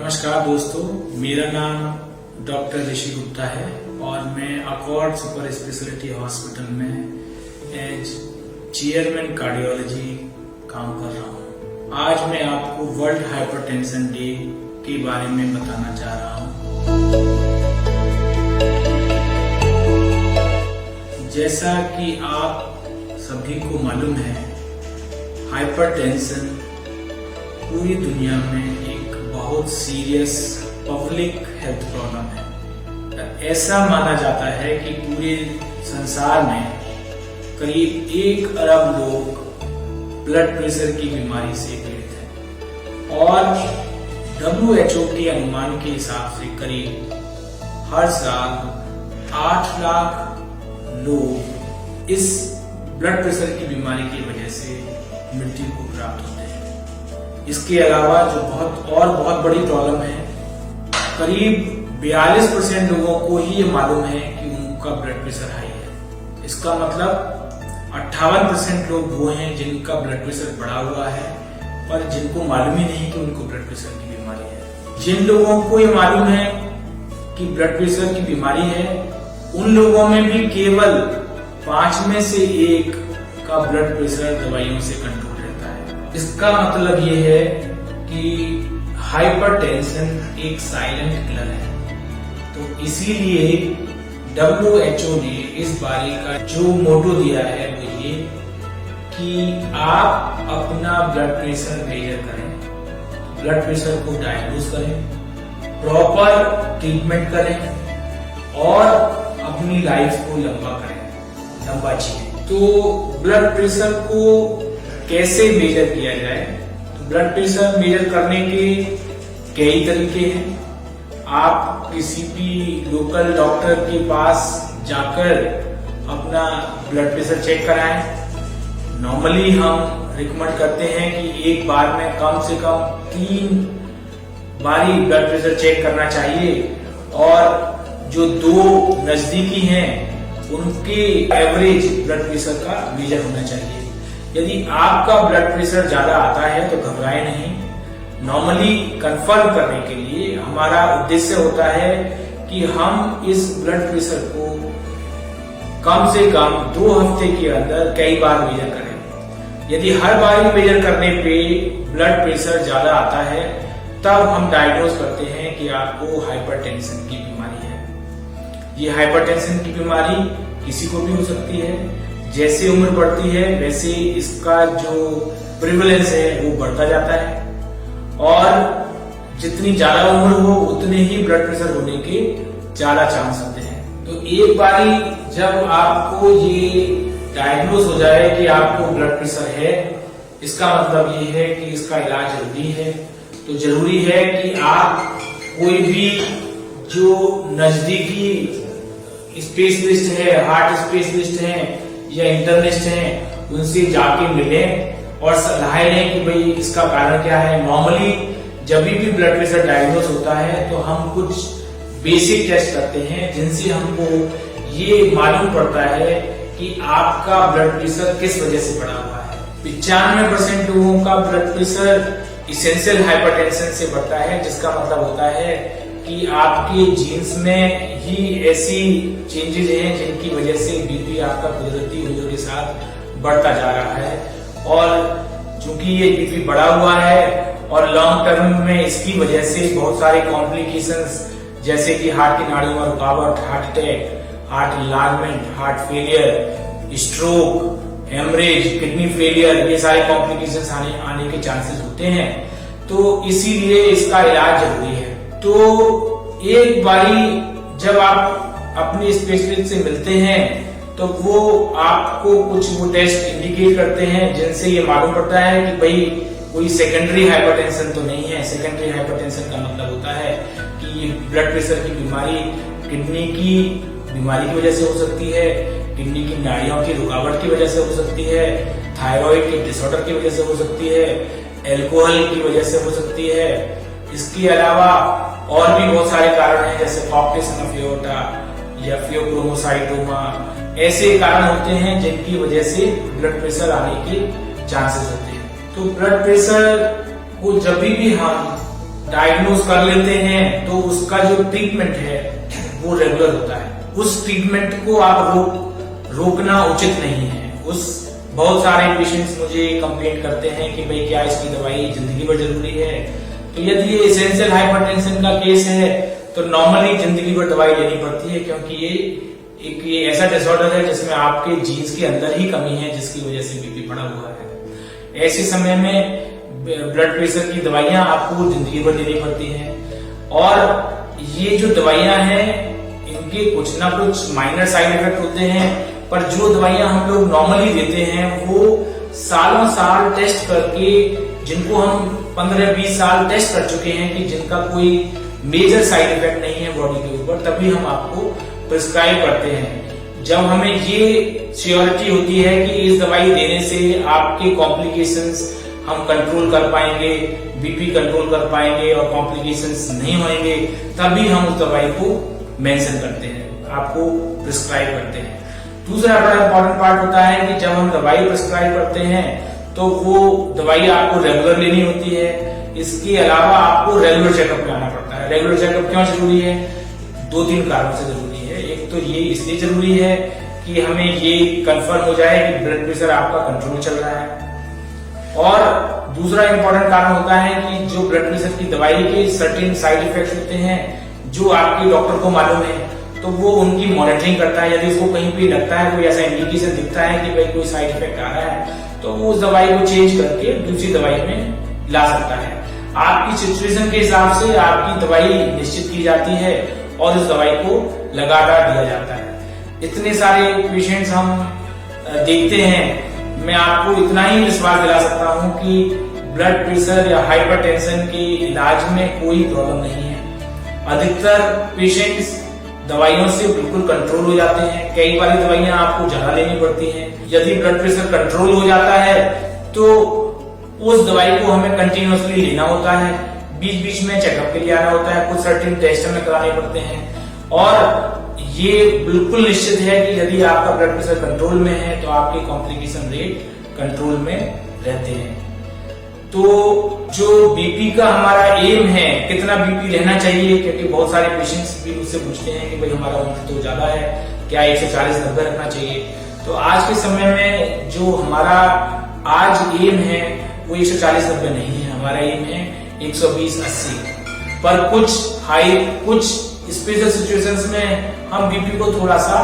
नमस्कार दोस्तों, मेरा नाम डॉक्टर ऋषि गुप्ता है और मैं अकॉर्ड सुपर स्पेशलिटी हॉस्पिटल में एज चेयरमैन कार्डियोलॉजी काम कर रहा हूँ। आज मैं आपको वर्ल्ड हाइपरटेंशन डे के बारे में बताना चाह रहा हूँ। जैसा कि आप सभी को मालूम है, हाइपरटेंशन पूरी दुनिया में एक बहुत सीरियस पब्लिक हेल्थ प्रॉब्लम है। ऐसा माना जाता है कि पूरे संसार में करीब 1 अरब लोग ब्लड प्रेशर की बीमारी से पीड़ित हैं और WHO के अनुमान के हिसाब से करीब हर साल 8 लाख लोग इस ब्लड प्रेशर की बीमारी की वजह से मृत्यु को प्राप्त होते हैं। इसके अलावा जो बहुत बड़ी प्रॉब्लम है, करीब 42% लोगों को ही ये मालूम है कि उनका ब्लड प्रेशर हाई है। इसका मतलब 58% लोग वो हैं जिनका ब्लड प्रेशर बढ़ा हुआ है पर जिनको मालूम ही नहीं कि उनको ब्लड प्रेशर की बीमारी है। जिन लोगों को ये मालूम है कि ब्लड प्रेशर की बीमारी है, उन लोगों में भी केवल 5 में से 1 का ब्लड प्रेशर दवाइयों से कंट्रोल रहता है। इसका मतलब ये है कि हाइपरटेंशन एक साइलेंट किलर है। तो इसीलिए WHO ने इस बारी का जो मोटो दिया है वो ये कि आप अपना ब्लड प्रेशर मेजर करें, ब्लड प्रेशर को डायग्नोज करें, प्रॉपर ट्रीटमेंट करें और अपनी लाइफ को लंबा जिए। तो ब्लड प्रेशर को कैसे मेजर किया जाए? तो ब्लड प्रेशर मेजर करने के कई तरीके हैं। आप किसी भी लोकल डॉक्टर के पास जाकर अपना ब्लड प्रेशर चेक कराएं। नॉर्मली हम रिकमेंड करते हैं कि एक बार में कम से कम 3 बारी ब्लड प्रेशर चेक करना चाहिए और जो 2 नजदीकी हैं उनके एवरेज ब्लड प्रेशर का मेजर होना चाहिए। यदि आपका ब्लड प्रेशर ज्यादा आता है तो घबराएं नहीं। नॉर्मली कंफर्म करने के लिए हमारा उद्देश्य होता है कि हम इस ब्लड प्रेशर को कम से कम 2 हफ्ते के अंदर कई बार मेजर करें। यदि हर बार मेजर करने पे ब्लड प्रेशर ज्यादा आता है तब हम डायग्नोज करते हैं कि आपको हाइपरटेंशन की बीमारी है। ये हाइपरटेंशन की बीमारी किसी को भी हो सकती है। जैसे उम्र बढ़ती है वैसे इसका जो प्रिवलेंस है वो बढ़ता जाता है और जितनी ज्यादा उम्र हो उतने ही ब्लड प्रेशर होने के ज्यादा चांस होते हैं। तो एक बारी जब आपको ये डायग्नोज हो जाए कि आपको ब्लड प्रेशर है, इसका मतलब ये है कि इसका इलाज जरूरी है। तो जरूरी है कि आप कोई भी जो नजदीकी स्पेशलिस्ट है, हार्ट स्पेशलिस्ट है या इंटर्निस्ट है, उनसे जाके मिलें और सलाह लें कि भाई इसका कारण क्या है। नॉर्मली जब भी ब्लड प्रेशर डायग्नोज होता है तो हम कुछ बेसिक टेस्ट करते हैं जिनसे हमको ये मालूम पड़ता है कि आपका ब्लड प्रेशर किस वजह से बढ़ा हुआ है। 95% लोगों का ब्लड प्रेशर इसेंशियल हाइपरटेंशन से बढ़ता है, जिसका मतलब होता है कि आपके जीन्स में ही ऐसी चेंजेस हैं जिनकी वजह से बीपी आपका कुदरती उम्र के साथ बढ़ता जा रहा है। और चूंकि ये बीपी बढ़ा हुआ है और लॉन्ग टर्म में इसकी वजह से बहुत सारे कॉम्प्लिकेशंस जैसे कि हार्ट की नाड़ियों में रुकावट, heart attack, heart enlargement, heart failure, stroke, haemorrhage, kidney failure, ये सारे कॉम्प्लिकेशंस आने के चांसेस होते हैं। तो इसीलिए इसका इलाज जरूरी है। तो एक बारी जब आप अपने स्पेशलिस्ट से मिलते हैं तो वो आपको कुछ वो टेस्ट इंडिकेट करते हैं जिनसे ये मालूम पड़ता है कि भाई कोई सेकेंडरी हाइपरटेंशन तो नहीं है। सेकेंडरी हाइपरटेंशन का मतलब होता है कि ये ब्लड प्रेशर की बीमारी किडनी की बीमारी की वजह से हो सकती है, किडनी की नाड़ियों की रुकावट की वजह से हो सकती है, थायराइड के डिसऑर्डर की वजह से हो सकती है, एल्कोहल की वजह से हो सकती है। इसके अलावा और भी बहुत सारे कारण हैं जैसे कॉम्प्लिकेशन ऑफ एओर्टा या फियोक्रोमोसाइटोमा। ऐसे कारण होते हैं जिनकी वजह से ब्लड प्रेशर आने के चांसेस होते हैं। तो ब्लड प्रेशर को जब भी हम डायग्नोज कर लेते हैं तो उसका जो ट्रीटमेंट है वो रेगुलर होता है। उस ट्रीटमेंट को आप रोकना उचित नहीं है। बहुत सारे पेशेंट्स मुझे कंप्लेंट करते हैं कि भाई क्या इसकी दवाई जिंदगी भर जरूरी है। तो यदि ये एसेंशियल हाइपरटेंशन का केस है तो नॉर्मली जिंदगी भर दवाई लेनी पड़ती है, क्योंकि ये ऐसा डिसऑर्डर है जिसमें आपके जीन्स के अंदर ही कमी है, जिसकी वजह से बीपी बढ़ा हुआ है। ऐसे समय में ब्लड प्रेशर की दवाइयां आपको जिंदगी भर लेनी पड़ती हैं। और ये जो दवाइयां हैं इनके कुछ ना कुछ माइनर साइड इफेक्ट होते हैं, पर जो दवाइयां हम लोग नॉर्मली देते हैं वो सालों साल टेस्ट करके, जिनको हम 15-20 साल टेस्ट कर चुके हैं कि जिनका कोई मेजर साइड इफेक्ट नहीं है बॉडी के ऊपर, तभी हम आपको प्रिस्क्राइब करते हैं। जब हमें ये श्योरिटी होती है कि इस दवाई देने से आपके कॉम्प्लिकेशंस हम कंट्रोल कर पाएंगे, बीपी कंट्रोल कर पाएंगे और कॉम्प्लिकेशंस नहीं होंगे, तभी हम उस दवाई को मेंशन करते हैं, आपको प्रिस्क्राइब करते हैं। दूसरा बड़ा इंपॉर्टेंट पार्ट होता है कि जब हम दवाई प्रिस्क्राइब करते हैं तो वो दवाई आपको रेगुलर लेनी होती है। इसके अलावा आपको रेगुलर चेकअप कराना पड़ता है। रेगुलर चेकअप क्यों जरूरी है? 2-3 कारणों से जरूरी है। एक तो ये इसलिए जरूरी है कि हमें ये कंफर्म हो जाए कि ब्लड प्रेशर आपका कंट्रोल चल रहा है। और दूसरा इंपॉर्टेंट कारण होता है कि जो ब्लड प्रेशर की दवाई के सर्टेन साइड इफेक्ट्स होते हैं जो आपके डॉक्टर को मालूम है, तो वो उनकी मॉनिटरिंग करता है। यदि उसको कहीं पे लगता है, कोई ऐसा इंडिकेशन दिखता है कि भाई कोई साइड इफेक्ट आ रहा है, तो वो उस दवाई को चेंज करके दूसरी दवाई में ला सकता है। आपकी सिचुएशन के हिसाब से आपकी दवाई निश्चित की जाती है और इस दवाई को लगातार दिया जाता है। इतने सारे पेशेंट्स हम देखते हैं, मैं आपको इतना ही विश्वास दिला सकता हूं कि ब्लड प्रेशर या हाइपरटेंशन के इलाज में कोई प्रॉब्लम नहीं है। अधिकतर पेशेंट्स दवाइयों से बिल्कुल कंट्रोल हो जाते हैं। कई बार दवाइयां आपको ज्यादा लेनी पड़ती हैं। यदि ब्लड प्रेशर कंट्रोल हो जाता है तो उस दवाई को हमें कंटिन्यूअसली लेना होता है। बीच बीच में चेकअप के लिए आना होता है, कुछ सर्टेन टेस्ट हमें कराने पड़ते हैं। और ये बिल्कुल निश्चित है कि यदि आपका ब्लड प्रेशर कंट्रोल में है तो आपके कॉम्प्लिकेशन रेट कंट्रोल में रहते हैं। तो जो बीपी का हमारा एम है, कितना बीपी रहना चाहिए, क्योंकि बहुत सारे पेशेंट्स भी मुझसे पूछते हैं कि भाई हमारा उम्र तो ज्यादा है, क्या 140-90 रखना चाहिए। तो आज के समय में जो हमारा आज एम है वो 140-90 नहीं है, हमारा एम है 120-80। पर कुछ स्पेशल सिचुएशंस में हम बीपी को थोड़ा सा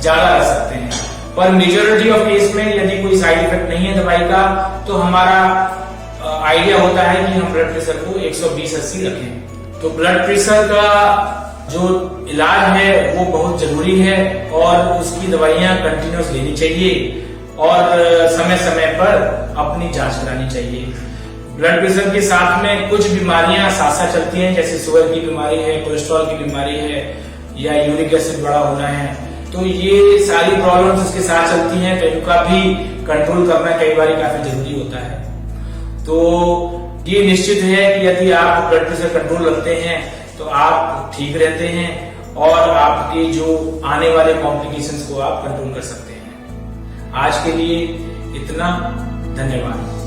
ज्यादा रख सकते हैं। पर मेजॉरिटी ऑफ केस में यदि कोई साइड इफेक्ट नहीं है दवाई का, तो हमारा आइडिया होता है कि हम ब्लड प्रेशर को 120-80 रखें। तो ब्लड प्रेशर का जो इलाज है वो बहुत जरूरी है और उसकी दवाइयां कंटिन्यूस लेनी चाहिए और समय समय पर अपनी जांच करानी चाहिए। ब्लड प्रेशर के साथ में कुछ बीमारियां साथ साथ चलती हैं, जैसे शुगर की बीमारी है, कोलेस्ट्रॉल की बीमारी है या यूरिक एसिड बढ़ा होना है। तो ये सारी प्रॉब्लम्स इसके साथ चलती हैं, तो इनका भी कंट्रोल करना कई बार काफी जरूरी होता है। तो ये निश्चित है कि यदि आप ब्लड प्रेशर कंट्रोल रखते हैं तो आप ठीक रहते हैं और आपके जो आने वाले कॉम्प्लिकेशंस को आप कंट्रोल कर सकते हैं। आज के लिए इतना, धन्यवाद।